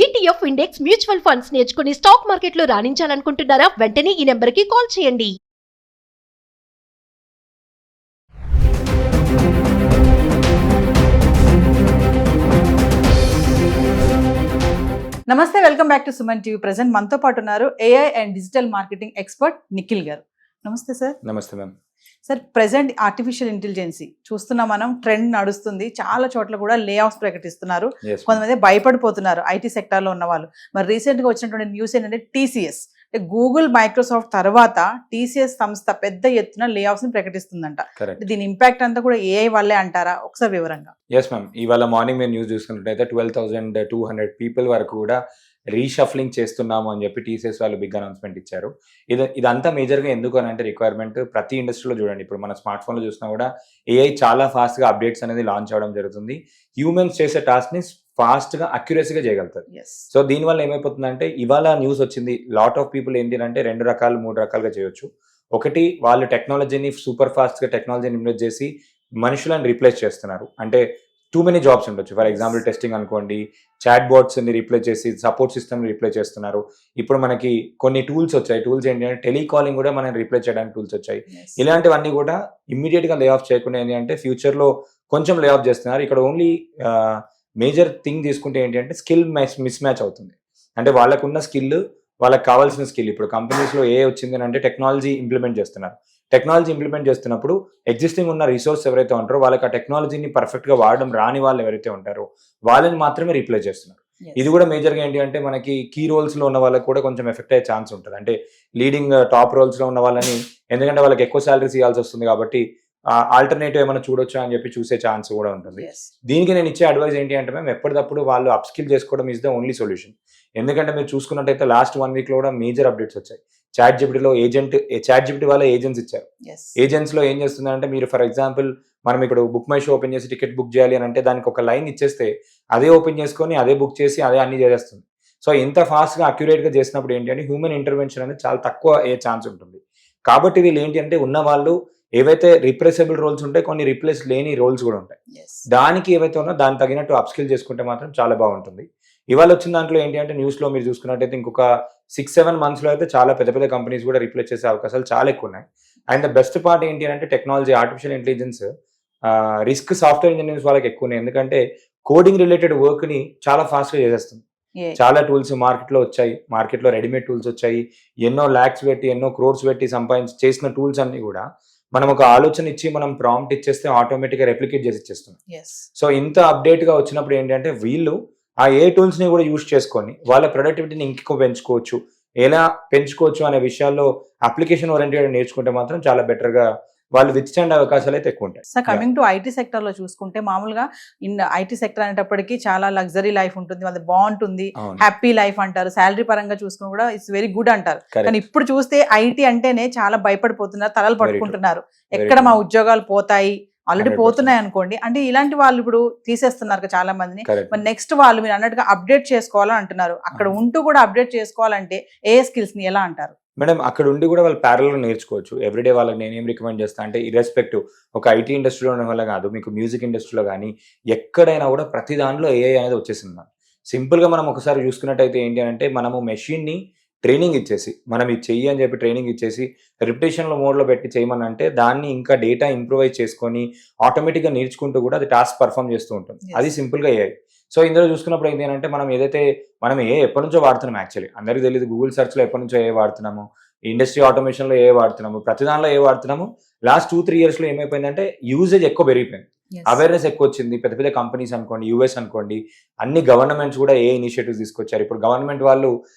ETF index mutual funds నేర్చుకుని stock మార్కెట్లో రాణించాలనుకుంటున్నారా? వెంటనే ఈ నెంబర్కి కాల్ చేయండి. నమస్తే, welcome back to Suman TV. Present మనతో పాటు ఉన్నారు AI and digital marketing expert Nikhil గారు. నమస్తే సార్. నమస్తే ma'am. Sir, present artificial intelligence చూస్తున్నాం మనం, ట్రెండ్ నడుస్తుంది. చాలా చోట్ల కూడా లే ఆఫ్స్ ప్రకటిస్తున్నారు. కొంతమంది భయపడిపోతున్నారు ఐటీ సెక్టార్లో ఉన్న వాళ్ళు. మరి రీసెంట్గా వచ్చినటువంటి న్యూస్ ఏంటంటే టీసీఎస్, గూగుల్ మైక్రోసాఫ్ట్ తర్వాత టీసీఎస్ సంస్థ పెద్ద ఎత్తున లే ఆఫ్స్ ని ప్రకటిస్తుందంట. దీని ఇంపాక్ట్ అంతా కూడా ఏఐ వల్లే అంటారా? ఒకసారి వివరంగా. ఎస్ మ్యామ్, ఇవాళ మార్నింగ్ మేము న్యూస్ చూసుకున్నట్టయితే 12,200 పీపుల్ వరకు కూడా రీషఫ్లింగ్ చేస్తున్నాము అని చెప్పి టీసీఎస్ వాళ్ళు బిగ్ అనౌన్స్మెంట్ ఇచ్చారు. ఇదంతా మేజర్గా ఎందుకు అని అంటే రిక్వైర్మెంట్ ప్రతి ఇండస్ట్రీలో చూడండి. ఇప్పుడు మన స్మార్ట్ ఫోన్లో చూసినా కూడా ఏఐ చాలా ఫాస్ట్గా అప్డేట్స్ అనేది లాంచ్ అవ్వడం జరుగుతుంది. హ్యూమన్స్ చేసే టాస్క్ని ఫాస్ట్గా అక్యురసీగా చేయగలుగుతారు. సో దీనివల్ల ఏమైపోతుందంటే ఇవాళ న్యూస్ వచ్చింది, లాట్ ఆఫ్ పీపుల్ ఏంటి అంటే 2 రకాలు 3 రకాలుగా చేయొచ్చు. ఒకటి, వాళ్ళు టెక్నాలజీని సూపర్ ఫాస్ట్గా టెక్నాలజీని ఇన్వెస్ట్ చేసి మనుషులను రీప్లేస్ చేస్తున్నారు. అంటే టూ మెనీ జాబ్స్ ఉండొచ్చు. ఫర్ ఎగ్జాంపుల్ టెస్టింగ్ అనుకోండి, చాట్ బాట్స్ని రీప్లేస్ చేసి సపోర్ట్ సిస్టమ్ని రీప్లేస్ చేస్తున్నారు. ఇప్పుడు మనకి కొన్ని టూల్స్ వచ్చాయి. టూల్స్ ఏంటి అంటే టెలికాలింగ్ కూడా మనం రీప్లేస్ చేయడానికి టూల్స్ వచ్చాయి. ఇలాంటివన్నీ కూడా ఇమ్మీడియట్గా లే ఆఫ్ చేయకుండా ఏంటి అంటే ఫ్యూచర్లో కొంచెం లే ఆఫ్ చేస్తున్నారు. ఇక్కడ ఓన్లీ మేజర్ థింగ్ తీసుకుంటే ఏంటి అంటే స్కిల్ మిస్ మ్యాచ్ అవుతుంది. అంటే వాళ్ళకున్న స్కిల్, వాళ్ళకి కావాల్సిన స్కిల్. ఇప్పుడు కంపెనీస్లో ఏ వచ్చింది అంటే టెక్నాలజీ ఇంప్లిమెంట్ చేస్తున్నారు. టెక్నాలజీ ఇంప్లిమెంట్ చేస్తున్నప్పుడు ఎగ్జిస్టింగ్ ఉన్న రిసోర్స్ ఎవరైతే ఉంటారో వాళ్ళకి ఆ టెక్నాలజీని పర్ఫెక్ట్గా వాడడం రాని వాళ్ళు ఎవరైతే ఉంటారో వాళ్ళని మాత్రమే రీప్లేస్ చేస్తున్నారు. ఇది కూడా మేజర్గా ఏంటి అంటే మనకి కీ రోల్స్లో ఉన్న వాళ్ళకి కూడా కొంచెం ఎఫెక్ట్ అయ్యే ఛాన్స్ ఉంటుంది. అంటే లీడింగ్ టాప్ రోల్స్లో ఉన్న వాళ్ళని, ఎందుకంటే వాళ్ళకి ఎక్కువ శాలరీస్ ఇవ్వాల్సి వస్తుంది కాబట్టి ఆల్టర్నేటివ్ ఏమైనా చూడొచ్చా అని చెప్పి చూసే ఛాన్స్ కూడా ఉంటుంది. దీనికి నేను ఇచ్చే అడ్వైస్ ఏంటి అంటే మేము ఎప్పటికప్పుడు వాళ్ళు అప్స్కిల్ చేసుకోవడం ఈజ్ ద ఓన్లీ సొల్యూషన్. ఎందుకంటే మీరు చూసుకున్నట్టయితే లాస్ట్ 1 వీక్లో కూడా మేజర్ అప్డేట్స్ వచ్చాయి. చాట్ జీపీటీలో చాట్ జీపీటీ వాళ్ళ ఏజెంట్స్ ఇచ్చారు. ఏజెంట్స్లో ఏం చేస్తుందంటే మీరు ఫర్ ఎగ్జాంపుల్ మనం ఇక్కడ బుక్ మై షో ఓపెన్ చేసి టికెట్ బుక్ చేయాలి అని అంటే దానికి ఒక లైన్ ఇచ్చేస్తే అదే ఓపెన్ చేసుకొని అదే బుక్ చేసి అదే అన్ని చేసేస్తుంది. సో ఇంత ఫాస్ట్గా అక్యురేట్గా చేసినప్పుడు ఏంటి అంటే హ్యూమన్ ఇంటర్వెన్షన్ అనేది చాలా తక్కువ అయ్యే ఛాన్స్ ఉంటుంది. కాబట్టి వీళ్ళు ఏంటి అంటే ఉన్న వాళ్ళు ఏవైతే రిప్లేసబుల్ రోల్స్ ఉంటాయి, కొన్ని రిప్లేస్ లేని రోల్స్ కూడా ఉంటాయి. దానికి ఏవైతే ఉన్నా దానికి తగినట్టు అప్స్కిల్ చేసుకుంటే మాత్రం చాలా బాగుంటుంది. ఇవాళ వచ్చిన దాంట్లో ఏంటి అంటే న్యూస్లో మీరు చూసుకున్నట్టయితే ఇంకొక 6-7 మంత్స్లో అయితే చాలా పెద్ద పెద్ద కంపెనీస్ కూడా రీప్లేస్ చేసే అవకాశాలు చాలా ఎక్కువ ఉన్నాయి. అండ్ ద బెస్ట్ పార్ట్ ఏంటి అంటే technology, artificial intelligence risk software engineers వాళ్ళకి ఎక్కువ ఉన్నాయి. ఎందుకంటే కోడింగ్ రిలేటెడ్ వర్క్ని చాలా ఫాస్ట్గా చేసేస్తుంది. చాలా టూల్స్ మార్కెట్లో వచ్చాయి. మార్కెట్లో రెడీమేడ్ టూల్స్ వచ్చాయి. ఎన్నో ల్యాక్స్ పెట్టి, ఎన్నో క్రోర్స్ పెట్టి చేసిన టూల్స్ అన్ని కూడా మనం ఒక ఆలోచన ఇచ్చి మనం ప్రాంప్ట్ ఇచ్చేస్తే ఆటోమేటిక్గా రెప్లికేట్ చేసి ఇచ్చేస్తున్నాం. సో ఇంత అప్డేట్గా వచ్చినప్పుడు ఏంటంటే వీళ్ళు ఆ ఏ టూల్స్ని కూడా యూజ్ చేసుకొని వాళ్ళ ప్రొడక్టివిటీని ఇంకెక్కువ పెంచుకోవచ్చు. ఎలా పెంచుకోవచ్చు అనే విషయాల్లో అప్లికేషన్ ఓరియంటెడ్ నేర్చుకుంటే మాత్రం చాలా బెటర్గా వాళ్ళు విత్స్టాండ్ అవకాశాలు అయితే ఎక్కువ ఉంటాయి. Sir, coming to IT sector లో చూసుకుంటే మామూలుగా ఐటీ సెక్టర్ అనేటప్పటికీ చాలా లగ్జరీ లైఫ్ ఉంటుంది, వాళ్ళది బాగుంటుంది, హ్యాపీ లైఫ్ అంటారు. శాలరీ పరంగా చూసుకుని కూడా ఇట్స్ వెరీ గుడ్ అంటారు. కానీ ఇప్పుడు చూస్తే ఐటీ అంటేనే చాలా భయపడిపోతున్నారు, తలలు పట్టుకుంటున్నారు. ఎక్కడ మా ఉద్యోగాలు పోతాయి, ఆల్రెడీ పోతున్నాయి అనుకోండి. అంటే ఇలాంటి వాళ్ళు ఇప్పుడు తీసేస్తున్నారు చాలా మందిని. మరి నెక్స్ట్ వాళ్ళు మీరు అన్నట్టుగా అప్డేట్ చేసుకోవాలని అంటున్నారు. అక్కడ ఉంటూ కూడా అప్డేట్ చేసుకోవాలంటే ఏ స్కిల్స్ ని ఎలా అంటారు? మేడం, అక్కడ ఉండి కూడా వాళ్ళు ప్యారల్గా నేర్చుకోవచ్చు. ఎవ్రీడే వాళ్ళకి నేనేం రికమెండ్ చేస్తాను అంటే ఇర్రెస్పెక్టివ్ ఒక ఐటీ ఇండస్ట్రీలో ఉన్న వాళ్ళ కాదు, మీకు మ్యూజిక్ ఇండస్ట్రీలో కానీ ఎక్కడైనా కూడా ప్రతి దాంట్లో ఏఐ అనేది వచ్చేసింది. సింపుల్గా మనం ఒకసారి చూసుకున్నట్టయితే ఏంటి అంటే మనము మెషిన్ని ట్రైనింగ్ ఇచ్చేసి మనం ఇది చెయ్యి అని చెప్పి ట్రైనింగ్ ఇచ్చేసి రిపిటేషన్లో మోడ్లో పెట్టి చేయమని అంటే దాన్ని ఇంకా డేటా ఇంప్రూవైజ్ చేసుకొని ఆటోమేటిక్గా నేర్చుకుంటూ కూడా అది టాస్క్ పర్ఫామ్ చేస్తూ ఉంటుంది. అది సింపుల్గా ఏఐ. సో ఇందులో చూసుకున్నప్పుడు ఏంటి అంటే మనం ఏ ఎప్పటి నుంచో వాడుతున్నాం. యాక్చువల్లీ అందరికీ తెలియదు, గూగుల్ సెర్చ్లో ఎప్పటి నుంచో ఏ వాడుతున్నాము, ఇండస్ట్రీ ఆటోమేషన్లో ఏ వాడుతున్నాము, ప్రతి దానిలో ఏ వాడుతున్నాము. లాస్ట్ 2-3 ఇయర్స్లో ఏమైపోయిందంటే యూజేజ్ ఎక్కువ పెరిగిపోయింది, అవేర్నెస్ ఎక్కువ వచ్చింది. పెద్ద పెద్ద కంపెనీస్ అనుకోండి, యూఎస్ అనుకోండి, అన్ని గవర్నమెంట్స్ కూడా ఏ ఇనిషియేటివ్స్ తీసుకొచ్చారు. ఇప్పుడు గవర్నమెంట్ వాళ్ళు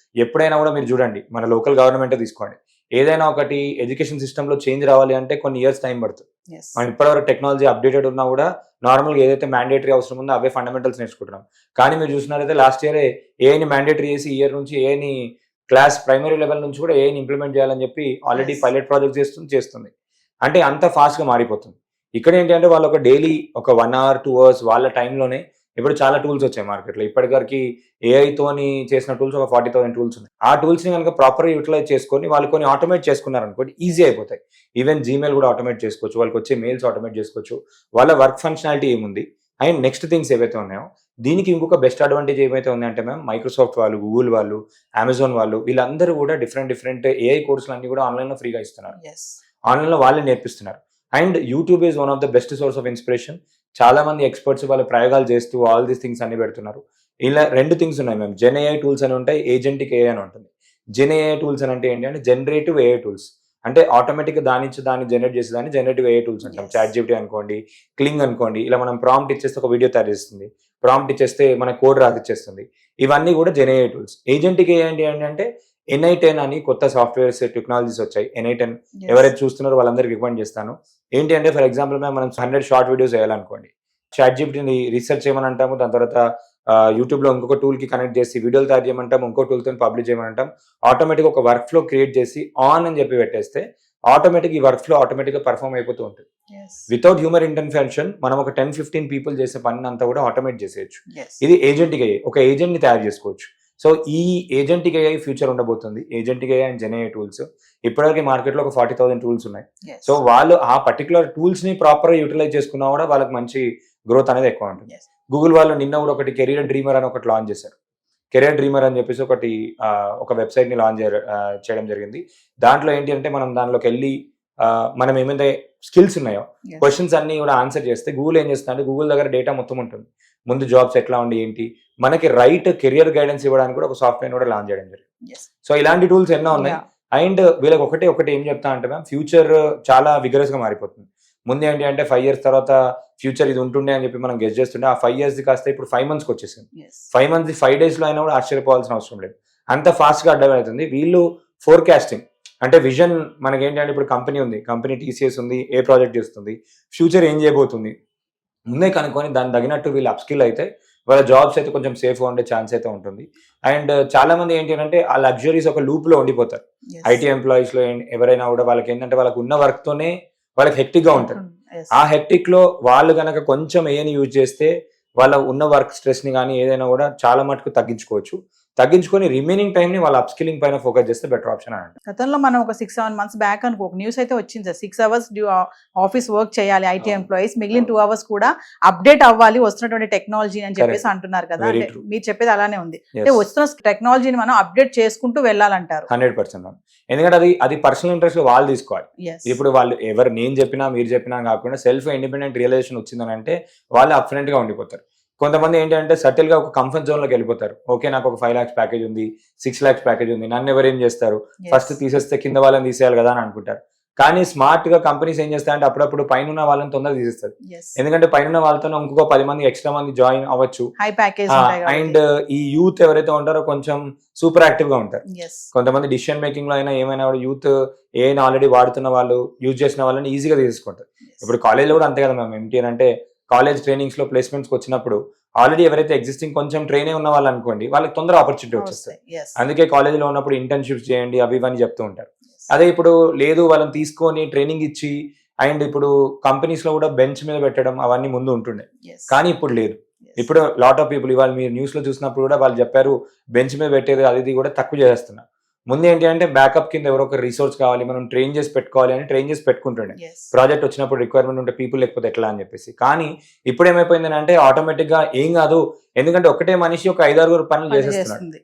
ఎప్పుడైనా కూడా మీరు చూడండి, మన లోకల్ గవర్నమెంటే తీసుకోండి, ఏదైనా ఒకటి ఎడ్యుకేషన్ సిస్టంలో చేంజ్ రావాలి అంటే కొన్ని ఇయర్స్ టైం పడుతుంది. మనం ఇప్పటివరకు టెక్నాలజీ అప్డేటెడ్ ఉన్నా కూడా నార్మల్గా ఏదైతే మ్యాండేటరీ అవసరం ఉందో అవే ఫండమెంటల్స్ నేర్చుకుంటున్నాం. కానీ మీరు చూసినారైతే లాస్ట్ ఇయరే ఏఐని మ్యాండేటరీ చేసి ఇయర్ నుంచి ఏఐని క్లాస్ ప్రైమరీ లెవెల్ నుంచి కూడా ఏఐని ఇంప్లిమెంట్ చేయాలని చెప్పి ఆల్రెడీ పైలట్ ప్రాజెక్ట్ చేస్తుంది. అంటే అంత ఫాస్ట్గా మారిపోతుంది. ఇక్కడ ఏంటంటే వాళ్ళు ఒక డైలీ ఒక 1 hour 2 hours వాళ్ళ టైంలోనే ఇప్పుడు చాలా టూల్స్ వచ్చాయి మార్కెట్లో. ఇప్పటివరకు ఏఐతోని చేసిన టూల్స్ ఒక 40,000 టూల్స్ ఉన్నాయి. ఆ టూల్స్ని కనుక ప్రాపర్గా యూటిలైజ్ చేసుకొని వాళ్ళు కొన్ని ఆటోమేట్ చేసుకున్నారు అనుకోండి, ఈజీ అయిపోతాయి. ఈవెన్ జీమెయిల్ కూడా ఆటోమేట్ చేసుకోవచ్చు, వాళ్ళకి వచ్చే మెయిల్స్ ఆటోమేట్ చేసుకోవచ్చు. వాళ్ళ వర్క్ ఫంక్షనాలిటీ ఏముంది అండ్ నెక్స్ట్ థింగ్స్ ఏవైతే ఉన్నాయో దీనికి ఇంకొక బెస్ట్ అడ్వాంటేజ్ ఏమైతే ఉందంటే మ్యామ్, మైక్రోసాఫ్ట్ వాళ్ళు, గూగుల్ వాళ్ళు, అమెజాన్ వాళ్ళు, వీళ్ళందరూ కూడా డిఫరెంట్ ఏఐ కోర్సులు అన్ని కూడా ఆన్లైన్లో ఫ్రీగా ఇస్తున్నారు. ఆన్లైన్లో వాళ్ళే నేర్పిస్తున్నారు. And YouTube is one of the best source of inspiration. చాలా మంది ఎక్స్పర్ట్స్ వాళ్ళ ప్రయోగాలు చేస్తూ ఆల్ దీస్ థింగ్స్ అన్ని పెడుతున్నారు. ఇలా 2 థింగ్స్ ఉన్నాయి మ్యామ్. జెన్ ఏఐ టూల్స్ అని ఉంటాయి, ఏజెంటిక్ ఏఐ అని ఉంటుంది. జెన్ ఏఐ టూల్స్ అని అంటే ఏంటి అంటే జనరేటివ్ ఏఐ టూల్స్, అంటే ఆటోమేటిక్గా దాన్ని జనరేట్ చేసేదాన్ని జనరేటివ్ ఏఐ టూల్స్ అంటాం. చాట్ జీపీటీ అనుకోండి, క్లింగ్ అనుకోండి, ఇలా మనం ప్రాంప్ట్ ఇచ్చేస్తే ఒక వీడియో తయారు చేస్తుంది, ప్రాంప్ట్ ఇచ్చేస్తే మన కోడ్ రాసిచ్చేస్తుంది. ఇవన్నీ కూడా gen AI tools. Agentic AI అంటే NI10 అని కొత్త సాఫ్ట్వేర్స్ టెక్నాలజీస్ వచ్చాయి. NI10 ఎవరైతే చూస్తున్నారో వాళ్ళందరికీ రికమెండ్ చేస్తాను. ఏంటి అంటే ఫర్ ఎగ్జాంపుల్ మనం 100 షార్ట్ వీడియోస్ వేయాలనుకోండి, చాట్ జీపీటీని రీసెర్చ్ చేయమని అంటాము. దాని తర్వాత యూట్యూబ్లో ఇంకొక టూల్కి కనెక్ట్ చేసి వీడియోలు తయారు చేయమంటాం, ఇంకో టూల్తో పబ్లిష్ చేయమంటాం. ఆటోమేటిక్గా ఒక వర్క్ ఫ్లో క్రియేట్ చేసి ఆన్ అని చెప్పి పెట్టేస్తే ఆటోమేటిక్ ఈ వర్క్ ఫ్లో ఆటోమేటిక్గా పర్ఫామ్ అయిపోతూ ఉంటుంది. వితౌట్ హ్యూమన్ ఇంటర్వెన్షన్ మనం ఒక 10-15 పీపుల్ చేసే పని అంతా కూడా ఆటోమేట్ చేసేయచ్చు. ఇది ఏజెంటిక్ ఏఐ. ఒక ఏజెంట్ని తయారు చేసుకోవచ్చు. సో ఈ ఏజెంటిక్ ఏఐ ఫ్యూచర్ ఉండబోతుంది. Agentic AI and gen AI tools ఇప్పటివరకు మార్కెట్లో ఒక 40,000 టూల్స్ ఉన్నాయి. సో వాళ్ళు ఆ పర్టికులర్ టూల్స్ ని ప్రాపర్ గా యూటిలైజ్ చేసుకున్నా కూడా వాళ్ళకి మంచి గ్రోత్ అనేది ఎక్కువ ఉంటుంది. గూగుల్ వాళ్ళు నిన్న కూడా ఒకటి కెరియర్ డ్రీమర్ అని ఒకటి లాంచ్ చేశారు. కెరియర్ డ్రీమర్ అని చెప్పేసి ఒక వెబ్సైట్ ని లాంచ్ చేయడం జరిగింది. దాంట్లో ఏంటి అంటే మనం దాంట్లోకి వెళ్ళి మనం ఏమైతే స్కిల్స్ ఉన్నాయో క్వశ్చన్స్ అన్ని కూడా ఆన్సర్ చేస్తే గూగుల్ ఏం చేస్తుంది అంటే గూగుల్ దగ్గర డేటా మొత్తం ఉంటుంది. ముందు జాబ్స్ ఎట్లా ఉండి ఏంటి, మనకి రైట్ కెరియర్ గైడెన్స్ ఇవ్వడానికి కూడా ఒక సాఫ్ట్వేర్ కూడా లాంచ్ చేయడం జరిగింది. సో ఇలాంటి టూల్స్ ఎన్నో ఉన్నాయి. అండ్ వీళ్ళకి ఒకటి ఏం చెప్తా అంటే మ్యామ్, ఫ్యూచర్ చాలా విగరస్ గా మారిపోతుంది. ముందు ఏంటి అంటే 5 years తర్వాత ఫ్యూచర్ ఇది ఉంటుండే అని చెప్పి మనం గెస్ చేస్తుండే. ఆ 5 years కాస్త ఇప్పుడు 5 months వచ్చేసింది. 5 months 5 days లో అయినా కూడా ఆశ్చర్యపోవాల్సిన అవసరం లేదు. అంత ఫాస్ట్ గా అడ్డమవుతుంది. వీళ్ళు ఫోర్కాస్టింగ్ అంటే విజన్, మనకి ఏంటంటే ఇప్పుడు కంపెనీ ఉంది, కంపెనీ TCS ఉంది, ఏ ప్రాజెక్ట్ చేస్తుంది, ఫ్యూచర్ ఏం చేయబోతుంది ముందే కనుక్కొని దానికి తగినట్టు వీళ్ళు అప్స్కిల్ అయితే వాళ్ళ జాబ్స్ అయితే కొంచెం సేఫ్గా ఉండే ఛాన్స్ అయితే ఉంటుంది. అండ్ చాలా మంది ఏంటి అంటే ఆ లగ్జరీస్ ఒక లూప్ లో ఉండిపోతారు. ఐటీ ఎంప్లాయీస్ లో ఎవరైనా కూడా వాళ్ళకి ఏంటంటే వాళ్ళకి ఉన్న వర్క్ తోనే వాళ్ళకి హెక్టిక్ గా ఉంటారు. ఆ హెక్టిక్ లో వాళ్ళు కనుక కొంచెం ఏని యూజ్ చేస్తే వాళ్ళ ఉన్న వర్క్ స్ట్రెస్ ని కానీ ఏదైనా కూడా చాలా మటుకు తగ్గించుకొని రిమైనింగ్ టైం ని వాళ్ళ అప్స్కిలింగ్ పైన ఫోకస్ చేస్తే బెటర్ ఆప్షన్ అని. గతంలో మనం ఒక 6-7 months బ్యాక్ అనుకో ఒక న్యూస్ అయితే వచ్చింది సార్, 6 hours ఆఫీస్ వర్క్ చేయాలి ఐటీ ఎంప్లాయీస్, మిగిలిన 2 hours కూడా అప్డేట్ అవ్వాలి వస్తున్నటువంటి టెక్నాలజీ అని చెప్పేసి అంటున్నారు కదా. మీరు చెప్పేది అలానే ఉంది, అంటే వస్తున్న టెక్నాలజీని మనం అప్డేట్ చేసుకుంటూ వెళ్ళాలంటారు. 100%. ఎందుకంటే అది పర్సనల్ ఇంట్రెస్ట్ వాళ్ళు తీసుకోవాలి. ఇప్పుడు వాళ్ళు ఎవరు నేను చెప్పినా మీరు చెప్పినా కాకుండా సెల్ఫ్ ఇండిపెండెంట్ రియలైజేషన్ వచ్చిందని అంటే వాళ్ళు అప్ఫ్రంట్ గా ఉండిపోతారు. కొంతమంది ఏంటంటే సటిల్ గా ఒక కంఫర్ట్ జోన్ లోకి వెళ్ళిపోతారు. ఓకే నాకు ఒక 5 lakhs ప్యాకేజ్ ఉంది, 6 lakhs ప్యాకేజ్ ఉంది, నన్ను ఎవరు ఏం చేస్తారు, ఫస్ట్ తీసేస్తే కింద వాళ్ళని తీసేయాలి కదా అని అనుకుంటారు. కానీ స్మార్ట్ గా కంపెనీస్ ఏం చేస్తాయంటే అప్పుడప్పుడు పైన ఉన్న వాళ్ళని తొందరగా తీసేస్తారు. ఎందుకంటే పైన ఉన్న వాళ్ళతో ఇంకొక 10 మంది ఎక్స్ట్రా మంది జాయిన్ అవ్వచ్చు. అండ్ ఈ యూత్ ఎవరైతే ఉంటారో కొంచెం సూపర్ యాక్టివ్ గా ఉంటారు. కొంతమంది డిసిషన్ మేకింగ్ లో అయినా ఏమైనా కూడా యూత్ ఏమైనా ఆల్రెడీ వాడుతున్న వాళ్ళు యూజ్ చేసిన వాళ్ళని ఈజీగా తీసుకుంటారు. ఇప్పుడు కాలేజ్ లో కూడా అంతే కదా మ్యామ్. ఏంటి అంటే కాలేజ్ ట్రైనింగ్స్ లో ప్లేస్మెంట్స్ వచ్చినప్పుడు ఆల్రెడీ ఎవరైతే ఎగ్జిస్టింగ్ కొంచెం ట్రైన్ ఉన్న వాళ్ళు అనుకోండి వాళ్ళకి తొందర ఆపర్చునిటీ వచ్చేస్తాయి. అందుకే కాలేజ్ లో ఉన్నప్పుడు ఇంటర్న్షిప్స్ చేయండి అవి ఇవన్నీ చెప్తూ ఉంటారు. అదే ఇప్పుడు లేదు వాళ్ళని తీసుకొని ట్రైనింగ్ ఇచ్చి అండ్ ఇప్పుడు కంపెనీస్ లో కూడా బెంచ్ మీద పెట్టడం అవన్నీ ముందు ఉంటుండే, కానీ ఇప్పుడు లేదు. ఇప్పుడు లాట్ ఆఫ్ పీపుల్ ఇవాళ మీరు న్యూస్ లో చూసినప్పుడు కూడా వాళ్ళు చెప్పారు బెంచ్ మీద పెట్టేది అది కూడా తక్కువ చేస్తున్నారు. ముందు ఏంటి అంటే బ్యాకప్ కింద ఎవరో ఒక రిసోర్స్ కావాలి, మనం ట్రైన్ చేసి పెట్టుకోవాలి అని ట్రైన్ చేసి పెట్టుకుంటుండే. ప్రాజెక్ట్ వచ్చినప్పుడు రిక్వైర్మెంట్ ఉంటే పీపుల్ లేకపోతే ఎట్లా అని చెప్పేసి. కానీ ఇప్పుడు ఏమైపోయింది అంటే ఆటోమేటిక్ గా ఏం కాదు, ఎందుకంటే ఒకటే మనిషి ఒక 5-6 పనులు చేసేస్తున్నాడు.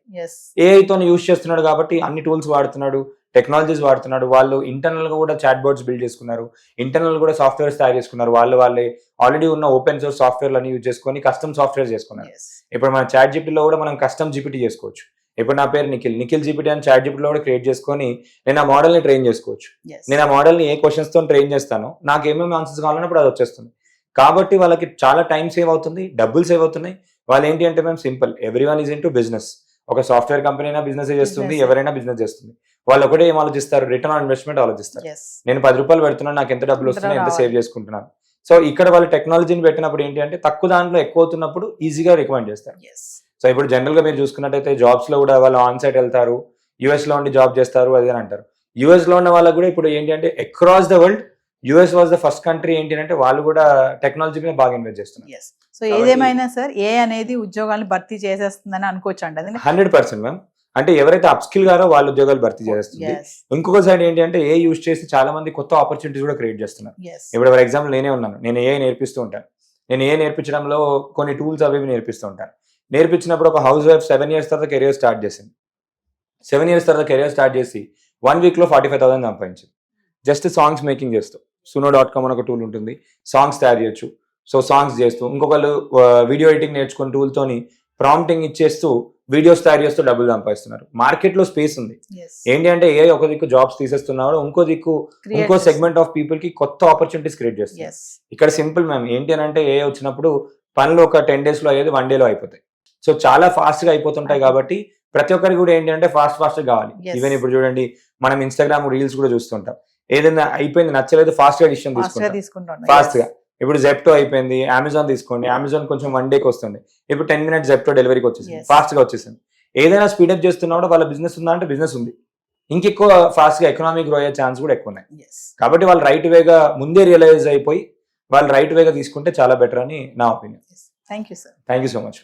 ఏఐతో యూజ్ చేస్తున్నాడు కాబట్టి అన్ని టూల్స్ వాడుతున్నాడు, టెక్నాలజీస్ వాడుతున్నాడు. వాళ్ళు ఇంటర్నల్ గా కూడా చాట్ బోర్డ్స్ బిల్డ్ చేసుకున్నారు, ఇంటర్నల్ కూడా సాఫ్ట్వేర్స్ తయారు చేసుకున్నారు. వాళ్ళే ఆల్రెడీ ఉన్న ఓపెన్ సోర్స్ సాఫ్ట్వేర్లు అన్ని యూజ్ చేసుకొని కస్టమ్ సాఫ్ట్వేర్ చేసుకున్నారు. ఇప్పుడు మన చాట్ జీపీటీలో కూడా మనం కస్టమ్ జీపీటీ చేసుకోవచ్చు. ఇప్పుడు నా పేరు నిఖిల్ జీపీటీ అని చాట్ జీపీటీలో కూడా క్రియేట్ చేసుకొని నేను ఆ మోడల్ని ట్రైన్ చేసుకోవచ్చు. నేను ఆ మోడల్ని ఏ క్వశ్చన్స్ తో ట్రైన్ చేస్తానో నాకు ఏమేమి ఆన్సర్స్ కావాలన్నప్పుడు అది వచ్చేస్తుంది. కాబట్టి వాళ్ళకి చాలా టైం సేవ్ అవుతుంది, డబ్బులు సేవ్ అవుతున్నాయి. వాళ్ళు ఏంటి అంటే మేము simple, everyone is into business. ఒక సాఫ్ట్వేర్ కంపెనీ అయినా బిజినెస్ చేస్తుంది, ఎవరైనా బిజినెస్ చేస్తుంది. వాళ్ళు ఒకటే ఏం ఆలోచిస్తారు, రిటర్న్ ఆన్ ఇన్వెస్ట్మెంట్ ఆలోచిస్తారు. నేను 10 రూపాయలు పెడుతున్నాను, నాకు ఎంత డబ్బులు వస్తున్నాయి, ఎంత సేవ్ చేసుకుంటున్నాను. సో ఇక్కడ వాళ్ళు టెక్నాలజీని పెట్టినప్పుడు ఏంటి అంటే తక్కువ దాంట్లో ఎక్కువ అవుతున్నప్పుడు ఈజీగా రికమెండ్ చేస్తారు. సో ఇప్పుడు జనరల్ గా మీరు చూసుకున్నట్టయితే జాబ్స్ లో కూడా వాళ్ళు ఆన్ సైట్ వెళ్తారు, యుఎస్ లో ఉండి జాబ్ చేస్తారు అది అని అంటారు. యుఎస్ లో ఉన్న వాళ్ళకి కూడా ఇప్పుడు ఏంటి అంటే across the world US was the first country ఏంటి అంటే వాళ్ళు కూడా టెక్నాలజీ మీద బాగా ఇన్వెస్ట్ చేస్తున్నారు. సో ఏదేమైనా సార్ ఏ అనేది ఉద్యోగాలను భర్తీ చేసేస్తుందని అనుకోవచ్చు అండి. 100% మ్యామ్. అంటే ఎవరైతే అప్స్కిల్ గారో వాళ్ళ ఉద్యోగాలు భర్తీ చేస్తుంది. ఇంకొక సైడ్ ఏంటి అంటే ఏ యూజ్ చేసి చాలా మంది కొత్త ఆపర్చునిటీస్ కూడా క్రియేట్ చేస్తున్నారు. ఇప్పుడు ఫర్ ఎగ్జాంపుల్ నేనే ఉన్నాను, నేను ఏ నేర్పిస్తూ ఉంటాను. నేను నేర్పించడంలో కొన్ని టూల్స్ అవి నేర్పిస్తూ ఉంటాను. నేర్పించినప్పుడు ఒక హౌస్ వైఫ్ 7 years తర్వాత కెరియర్ స్టార్ట్ చేసింది. 7 years తర్వాత కెరియర్ స్టార్ట్ చేసి 1 weekలో 45,000 సంపాదించింది. జస్ట్ సాంగ్స్ మేకింగ్ చేస్తూ. suno.com అని ఒక టూల్ ఉంటుంది, సాంగ్స్ తయారు చేయొచ్చు. సో సాంగ్స్ చేస్తూ, ఇంకొకళ్ళు వీడియో ఎడిటింగ్ నేర్చుకున్న టూల్తోని ప్రాంప్టింగ్ ఇచ్చేస్తూ వీడియోస్ తయారు చేస్తూ డబ్బులు సంపాదిస్తున్నారు. మార్కెట్లో స్పేస్ ఉంది. ఏంటి అంటే ఏ ఒక దిక్కు జాబ్స్ తీసేస్తున్నాడు, ఇంకో దిక్కు ఇంకో సెగ్మెంట్ ఆఫ్ పీపుల్ కి కొత్త ఆపర్చునిటీస్ క్రియేట్ చేస్తుంది. ఇక్కడ సింపుల్ మ్యామ్, ఏంటి అని అంటే ఏ వచ్చినప్పుడు పనులు ఒక 10 days లో అయ్యేది 1 day లో అయిపోతాయి. సో చాలా ఫాస్ట్ గా అయిపోతుంటాయి కాబట్టి ప్రతి ఒక్కరికి కూడా ఏంటి అంటే ఫాస్ట్ కావాలి. ఈవెన్ ఇప్పుడు చూడండి, మనం ఇన్స్టాగ్రామ్ రీల్స్ కూడా చూస్తుంటాం. ఏదైనా అయిపోయింది నచ్చలేదు, ఫాస్ట్ గా డిసిషన్ తీసుకుంటాం ఫాస్ట్ గా. ఇప్పుడు జెప్టో అయిపోయింది, అమెజాన్ తీసుకోండి. అమెజాన్ కొంచెం 1 day వస్తుంది, ఇప్పుడు 10 minutes జెప్టో డెలివరీకి వచ్చేసింది, ఫాస్ట్ గా వచ్చేసింది. ఏదైనా స్పీడప్ చేస్తున్నా కూడా వాళ్ళ బిజినెస్ ఉందా అంటే బిజినెస్ ఉంది, ఇంకెక్కువ ఫాస్ట్ గా ఎకనామిక్ గ్రో అయ్యే ఛాన్స్ కూడా ఎక్కువ ఉన్నాయి. కాబట్టి వాళ్ళు రైట్ వేగా ముందే రియలైజ్ అయిపోయి వాళ్ళు రైట్ వేగా తీసుకుంటే చాలా బెటర్ అని నా opinion. Thank you sir. Thank you so much.